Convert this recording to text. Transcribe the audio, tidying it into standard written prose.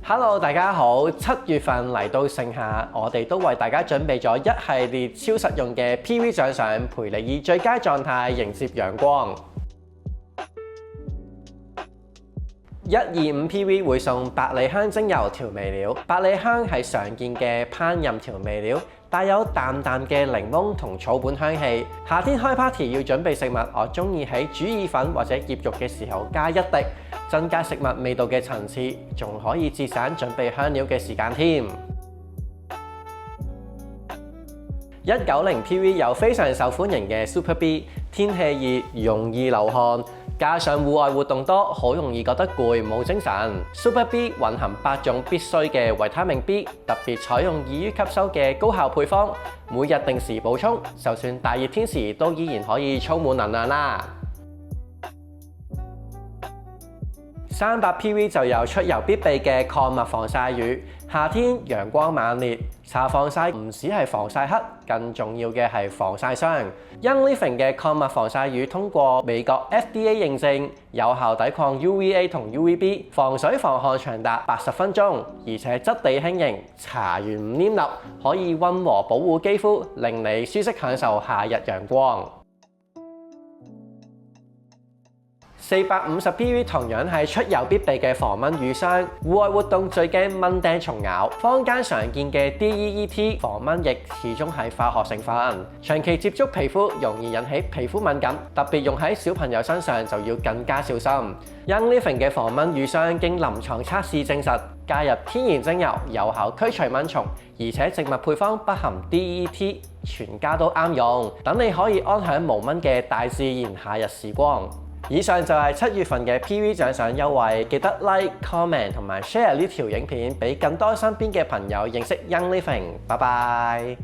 Hello， 大家好！7月份嚟到盛夏，我哋都為大家準備咗一系列超實用嘅 PV 獎相，陪你以最佳狀態迎接陽光。125 PV 會送百里香精油調味料。百里香係常見嘅烹飪調味料，帶有淡淡嘅檸檬同草本香氣。夏天開 party 要準備食物，我中意喺煮意粉或者醃肉嘅時候加一滴，增加食物味道嘅層次，仲可以節省準備香料嘅時間添。190 PV 有非常受歡迎嘅 Super B， 天氣熱容易流汗，加上戶外活動多，好容易覺得攰冇精神。Super B 蘊含8種必須嘅維他命 B， 特別採用易於吸收嘅高效配方，每日定時補充，就算大熱天時都依然可以充滿能量啦。300 PV 就有出遊必備嘅抗密防曬乳。夏天陽光猛烈，搽防曬唔止係防曬黑，更重要嘅係防曬傷。Young Living 嘅抗密防曬乳通過美國 FDA 認證，有效抵抗 UVA 同 UVB， 防水防汗長達80分鐘，而且質地輕盈，搽完唔黏立，可以溫和保護肌膚，令你舒適享受夏日陽光。450 PV 同樣係出遊必備嘅防蚊乳霜，戶外活動最驚蚊叮蟲咬。坊間常見嘅 DEET 防蚊液始終係化學成分，長期接觸皮膚容易引起皮膚敏感，特別用喺小朋友身上就要更加小心。Young Living 嘅防蚊乳霜經臨床測試證實，加入天然精油有效驅除蚊蟲，而且植物配方不含 DEET， 全家都啱用，等你可以安享無蚊嘅大自然夏日時光。以上就係7月份嘅 PV 獎賞優惠，記得 like、comment 同埋 share 呢條影片，俾更多身邊嘅朋友認識 Young Living。拜拜。